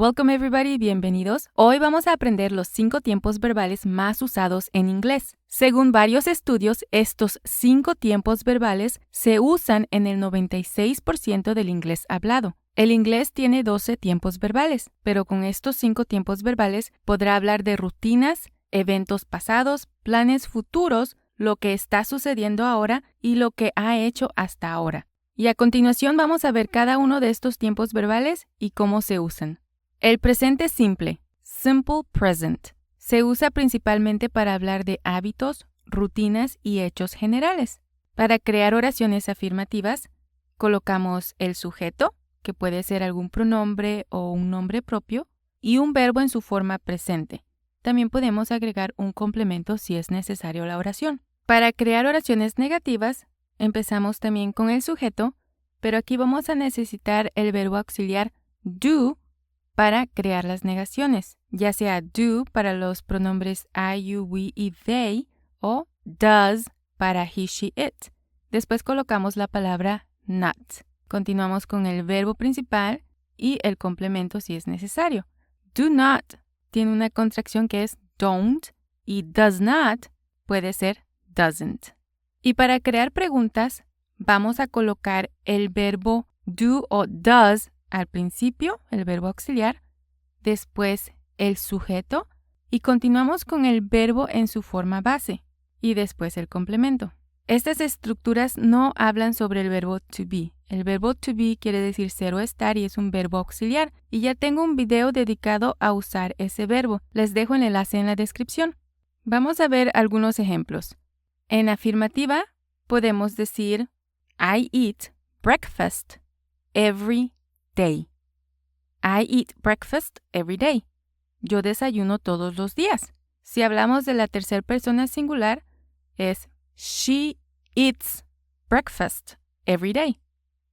Welcome everybody, bienvenidos. Hoy vamos a aprender los 5 tiempos verbales más usados en inglés. Según varios estudios, estos 5 tiempos verbales se usan en el 96% del inglés hablado. El inglés tiene 12 tiempos verbales, pero con estos 5 tiempos verbales podrá hablar de rutinas, eventos pasados, planes futuros, lo que está sucediendo ahora y lo que ha hecho hasta ahora. Y a continuación vamos a ver cada uno de estos tiempos verbales y cómo se usan. El presente simple, simple present, se usa principalmente para hablar de hábitos, rutinas y hechos generales. Para crear oraciones afirmativas, colocamos el sujeto, que puede ser algún pronombre o un nombre propio, y un verbo en su forma presente. También podemos agregar un complemento si es necesario a la oración. Para crear oraciones negativas, empezamos también con el sujeto, pero aquí vamos a necesitar el verbo auxiliar do para crear las negaciones, ya sea do para los pronombres I, you, we y they o does para he, she, it. Después colocamos la palabra not. Continuamos con el verbo principal y el complemento si es necesario. Do not tiene una contracción que es don't y does not puede ser doesn't. Y para crear preguntas, vamos a colocar el verbo do o does al principio, el verbo auxiliar, después el sujeto y continuamos con el verbo en su forma base y después el complemento. Estas estructuras no hablan sobre el verbo to be. El verbo to be quiere decir ser o estar y es un verbo auxiliar y ya tengo un video dedicado a usar ese verbo. Les dejo el enlace en la descripción. Vamos a ver algunos ejemplos. En afirmativa podemos decir I eat breakfast every day. I eat breakfast every day. Yo desayuno todos los días. Si hablamos de la tercera persona singular, es she eats breakfast every day.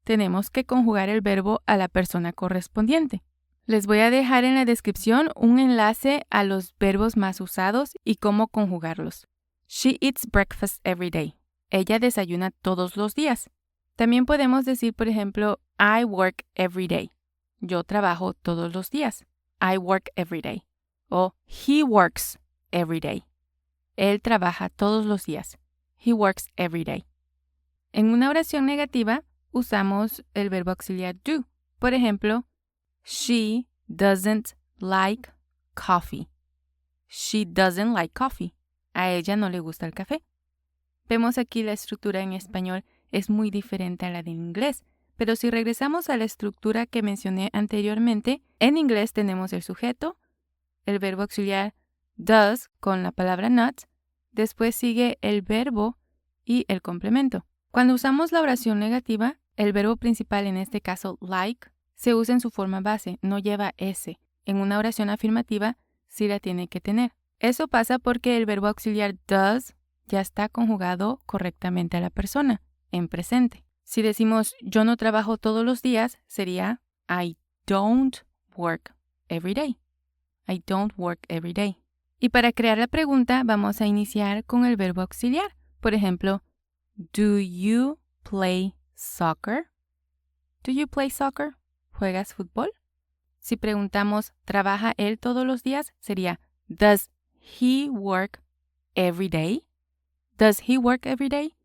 Tenemos que conjugar el verbo a la persona correspondiente. Les voy a dejar en la descripción un enlace a los verbos más usados y cómo conjugarlos. She eats breakfast every day. Ella desayuna todos los días. También podemos decir, por ejemplo, I work every day. Yo trabajo todos los días. I work every day. O he works every day. Él trabaja todos los días. He works every day. En una oración negativa usamos el verbo auxiliar do. Por ejemplo, she doesn't like coffee. She doesn't like coffee. A ella no le gusta el café. Vemos aquí la estructura en español es muy diferente a la del inglés, pero si regresamos a la estructura que mencioné anteriormente, en inglés tenemos el sujeto, el verbo auxiliar does con la palabra not, después sigue el verbo y el complemento. Cuando usamos la oración negativa, el verbo principal, en este caso like, se usa en su forma base, no lleva S. En una oración afirmativa sí la tiene que tener. Eso pasa porque el verbo auxiliar does ya está conjugado correctamente a la persona, en presente. Si decimos yo no trabajo todos los días, sería I don't work every day. I don't work every day. Y para crear la pregunta vamos a iniciar con el verbo auxiliar. Por ejemplo, do you play soccer? Do you play soccer? ¿Juegas fútbol? Si preguntamos ¿trabaja él todos los días? Sería does he work every day? Does he work every day?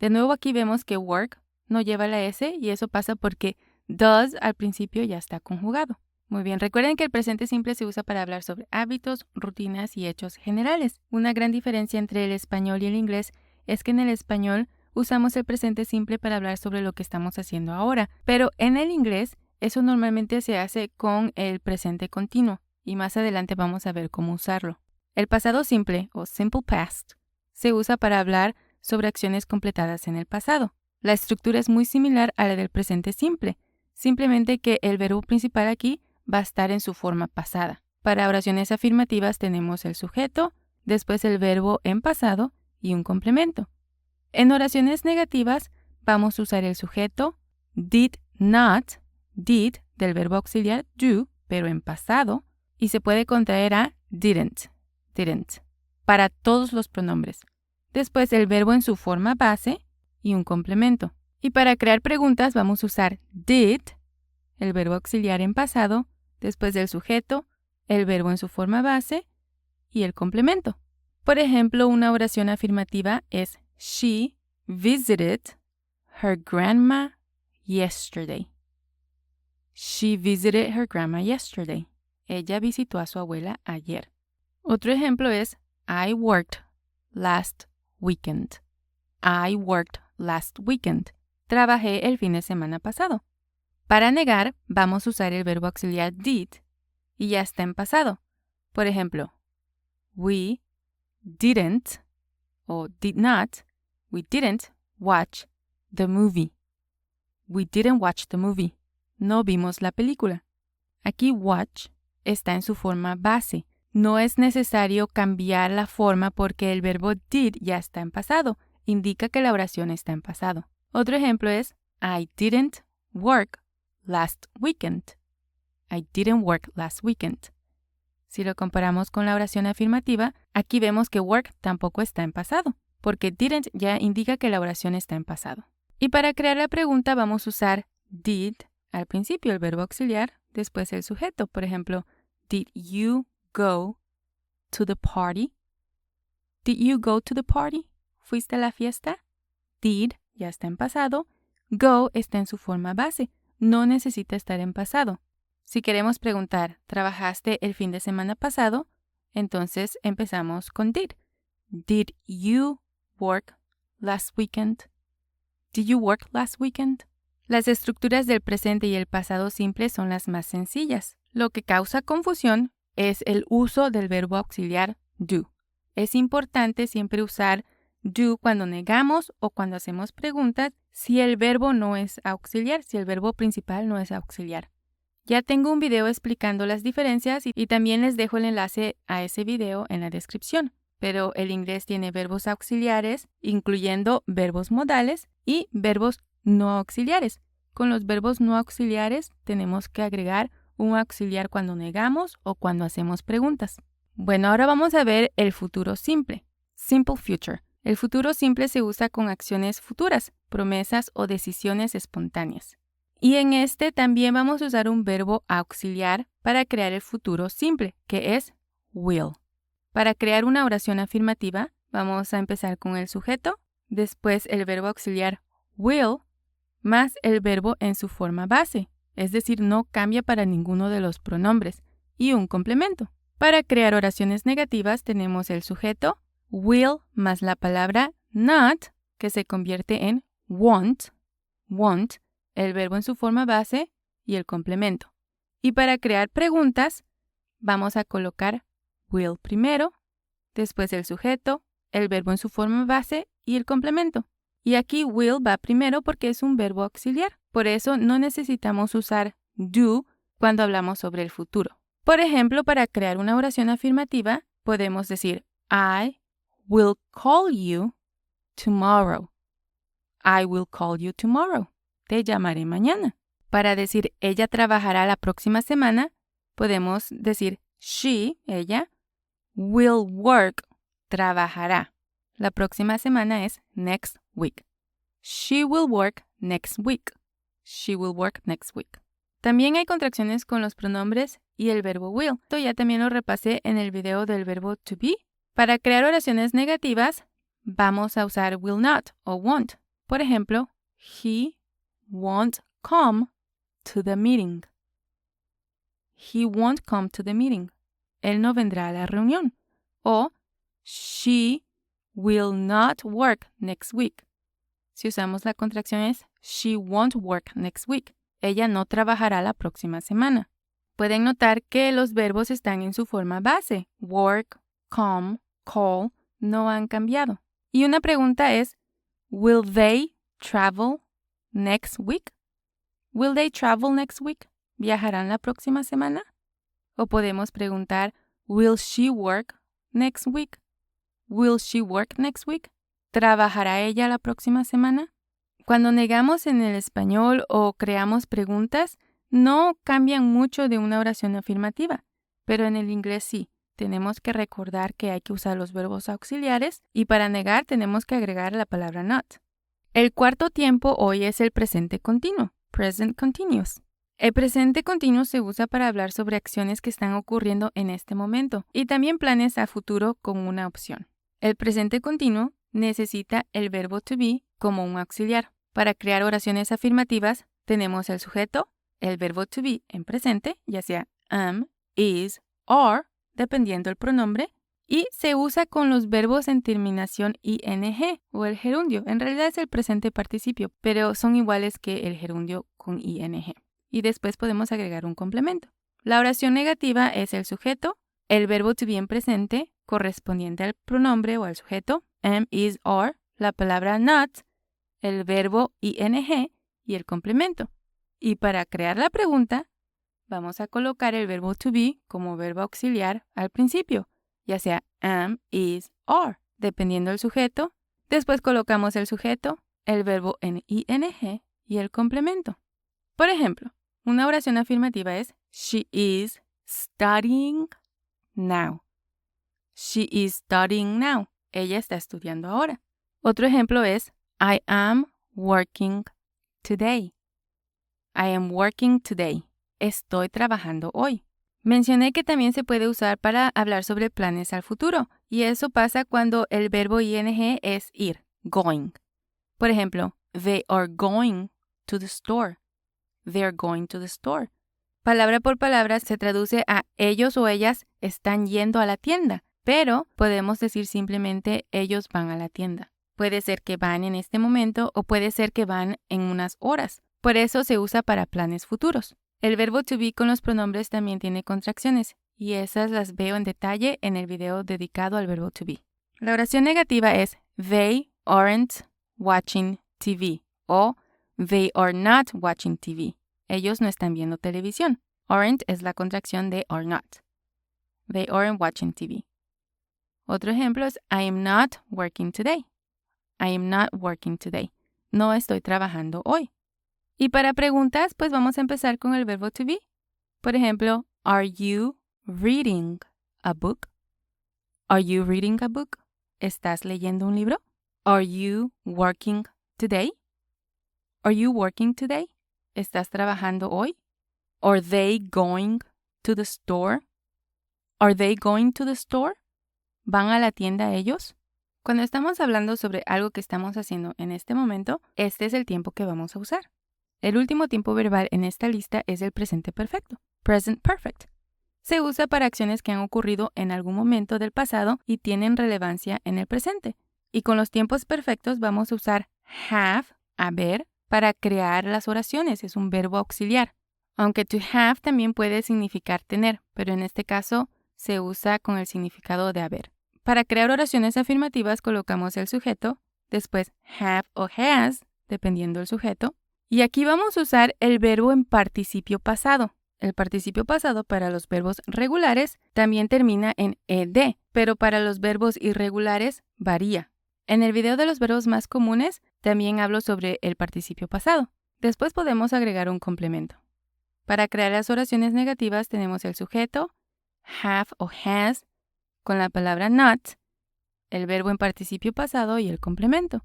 De nuevo aquí vemos que work no lleva la S y eso pasa porque does al principio ya está conjugado. Muy bien, recuerden que el presente simple se usa para hablar sobre hábitos, rutinas y hechos generales. Una gran diferencia entre el español y el inglés es que en el español usamos el presente simple para hablar sobre lo que estamos haciendo ahora, pero en el inglés eso normalmente se hace con el presente continuo y más adelante vamos a ver cómo usarlo. El pasado simple o simple past se usa para hablar sobre acciones completadas en el pasado. La estructura es muy similar a la del presente simple, simplemente que el verbo principal aquí va a estar en su forma pasada. Para oraciones afirmativas tenemos el sujeto, después el verbo en pasado y un complemento. En oraciones negativas vamos a usar el sujeto, did not, did del verbo auxiliar do, pero en pasado, y se puede contraer a didn't, para todos los pronombres. Después el verbo en su forma base y un complemento. Y para crear preguntas vamos a usar did, el verbo auxiliar en pasado, después del sujeto, el verbo en su forma base y el complemento. Por ejemplo, una oración afirmativa es She visited her grandma yesterday. She visited her grandma yesterday. Ella visitó a su abuela ayer. Otro ejemplo es I worked last weekend. I worked last weekend. Trabajé el fin de semana pasado. Para negar, vamos a usar el verbo auxiliar did y ya está en pasado. Por ejemplo, we didn't o did not, we didn't watch the movie. We didn't watch the movie. No vimos la película. Aquí watch está en su forma base. No es necesario cambiar la forma porque el verbo did ya está en pasado. Indica que la oración está en pasado. Otro ejemplo es I didn't work last weekend. I didn't work last weekend. Si lo comparamos con la oración afirmativa, aquí vemos que work tampoco está en pasado, porque didn't ya indica que la oración está en pasado. Y para crear la pregunta vamos a usar did al principio, el verbo auxiliar, después el sujeto. Por ejemplo, did you go to the party? Did you go to the party? ¿Fuiste a la fiesta? Did ya está en pasado. Go está en su forma base. No necesita estar en pasado. Si queremos preguntar, ¿trabajaste el fin de semana pasado? Entonces empezamos con did. Did you work last weekend? Did you work last weekend? Las estructuras del presente y el pasado simple son las más sencillas. Lo que causa confusión es el uso del verbo auxiliar do. Es importante siempre usar do cuando negamos o cuando hacemos preguntas si el verbo no es auxiliar, si el verbo principal no es auxiliar. Ya tengo un video explicando las diferencias y también les dejo el enlace a ese video en la descripción. Pero el inglés tiene verbos auxiliares, incluyendo verbos modales y verbos no auxiliares. Con los verbos no auxiliares tenemos que agregar un auxiliar cuando negamos o cuando hacemos preguntas. Bueno, ahora vamos a ver el futuro simple. Simple future. El futuro simple se usa con acciones futuras, promesas o decisiones espontáneas. Y en este también vamos a usar un verbo auxiliar para crear el futuro simple, que es will. Para crear una oración afirmativa, vamos a empezar con el sujeto, después el verbo auxiliar will, más el verbo en su forma base, es decir, no cambia para ninguno de los pronombres, y un complemento. Para crear oraciones negativas tenemos el sujeto, will, más la palabra not, que se convierte en won't, el verbo en su forma base y el complemento. Y para crear preguntas, vamos a colocar will primero, después el sujeto, el verbo en su forma base y el complemento. Y aquí will va primero porque es un verbo auxiliar. Por eso no necesitamos usar do cuando hablamos sobre el futuro. Por ejemplo, para crear una oración afirmativa, podemos decir I will call you tomorrow. I will call you tomorrow. Te llamaré mañana. Para decir ella trabajará la próxima semana, podemos decir she, ella, will work, trabajará. La próxima semana es next week. She will work next week. She will work next week. También hay contracciones con los pronombres y el verbo will. Esto ya también lo repasé en el video del verbo to be. Para crear oraciones negativas, vamos a usar will not o won't. Por ejemplo, he won't come to the meeting. He won't come to the meeting. Él no vendrá a la reunión. O she will not work next week. Si usamos la contracción es she won't work next week. Ella no trabajará la próxima semana. Pueden notar que los verbos están en su forma base. Work, come, call, no han cambiado. Y una pregunta es, will they travel next week? Will they travel next week? ¿Viajarán la próxima semana? O podemos preguntar, will she work next week? Will she work next week? ¿Trabajará ella la próxima semana? Cuando negamos en el español o creamos preguntas, no cambian mucho de una oración afirmativa, pero en el inglés sí. Tenemos que recordar que hay que usar los verbos auxiliares y para negar tenemos que agregar la palabra not. El cuarto tiempo hoy es el presente continuo, present continuous. El presente continuo se usa para hablar sobre acciones que están ocurriendo en este momento y también planes a futuro con una opción. El presente continuo necesita el verbo to be como un auxiliar. Para crear oraciones afirmativas tenemos el sujeto, el verbo to be en presente, ya sea am, is, are, dependiendo del pronombre, y se usa con los verbos en terminación ing o el gerundio. En realidad es el presente participio, pero son iguales que el gerundio con ing. Y después podemos agregar un complemento. La oración negativa es el sujeto, el verbo to be en presente, correspondiente al pronombre o al sujeto, am, is, are, la palabra not, el verbo ing y el complemento. Y para crear la pregunta, vamos a colocar el verbo to be como verbo auxiliar al principio, ya sea am, is, are, dependiendo del sujeto. Después colocamos el sujeto, el verbo en ing y el complemento. Por ejemplo, una oración afirmativa es She is studying now. She is studying now. Ella está estudiando ahora. Otro ejemplo es I am working today. I am working today. Estoy trabajando hoy. Mencioné que también se puede usar para hablar sobre planes al futuro, y eso pasa cuando el verbo ing es ir, going. Por ejemplo, they are going to the store. They are going to the store. Palabra por palabra se traduce a ellos o ellas están yendo a la tienda, pero podemos decir simplemente ellos van a la tienda. Puede ser que van en este momento o puede ser que van en unas horas. Por eso se usa para planes futuros. El verbo to be con los pronombres también tiene contracciones, y esas las veo en detalle en el video dedicado al verbo to be. La oración negativa es they aren't watching TV o they are not watching TV. Ellos no están viendo televisión. Aren't es la contracción de are not. They aren't watching TV. Otro ejemplo es I am not working today. I am not working today. No estoy trabajando hoy. Y para preguntas, pues vamos a empezar con el verbo to be. Por ejemplo, are you reading a book? Are you reading a book? ¿Estás leyendo un libro? Are you working today? Are you working today? ¿Estás trabajando hoy? Are they going to the store? Are they going to the store? ¿Van a la tienda ellos? Cuando estamos hablando sobre algo que estamos haciendo en este momento, este es el tiempo que vamos a usar. El último tiempo verbal en esta lista es el presente perfecto, present perfect. Se usa para acciones que han ocurrido en algún momento del pasado y tienen relevancia en el presente. Y con los tiempos perfectos vamos a usar have, haber, para crear las oraciones. Es un verbo auxiliar. Aunque to have también puede significar tener, pero en este caso se usa con el significado de haber. Para crear oraciones afirmativas colocamos el sujeto, después have o has, dependiendo del sujeto. Y aquí vamos a usar el verbo en participio pasado. El participio pasado para los verbos regulares también termina en ed, pero para los verbos irregulares varía. En el video de los verbos más comunes también hablo sobre el participio pasado. Después podemos agregar un complemento. Para crear las oraciones negativas tenemos el sujeto, have o has, con la palabra not, el verbo en participio pasado y el complemento.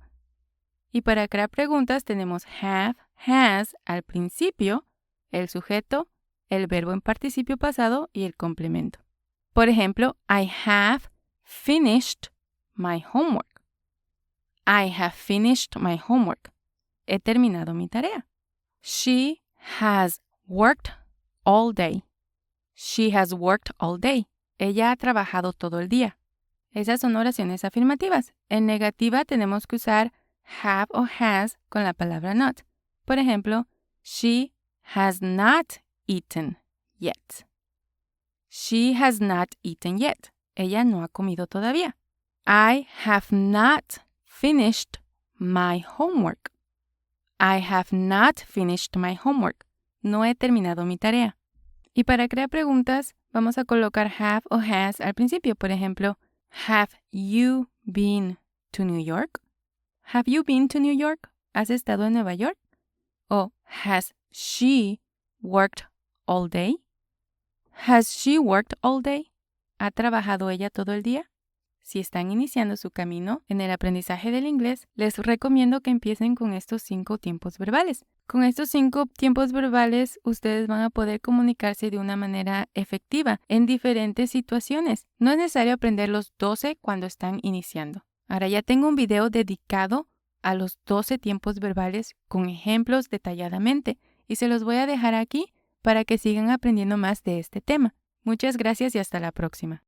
Y para crear preguntas tenemos have, has al principio, el sujeto, el verbo en participio pasado y el complemento. Por ejemplo, I have finished my homework. I have finished my homework. He terminado mi tarea. She has worked all day. She has worked all day. Ella ha trabajado todo el día. Esas son oraciones afirmativas. En negativa tenemos que usar have o has con la palabra not. Por ejemplo, she has not eaten yet. She has not eaten yet. Ella no ha comido todavía. I have not finished my homework. I have not finished my homework. No he terminado mi tarea. Y para crear preguntas, vamos a colocar have o has al principio. Por ejemplo, have you been to New York? Have you been to New York? ¿Has estado en Nueva York? O has she worked all day? Has she worked all day? ¿Ha trabajado ella todo el día? Si están iniciando su camino en el aprendizaje del inglés, les recomiendo que empiecen con estos 5 tiempos verbales. Con estos 5 tiempos verbales, ustedes van a poder comunicarse de una manera efectiva en diferentes situaciones. No es necesario aprender los 12 cuando están iniciando. Ahora ya tengo un video dedicado a los 12 tiempos verbales con ejemplos detalladamente y se los voy a dejar aquí para que sigan aprendiendo más de este tema. Muchas gracias y hasta la próxima.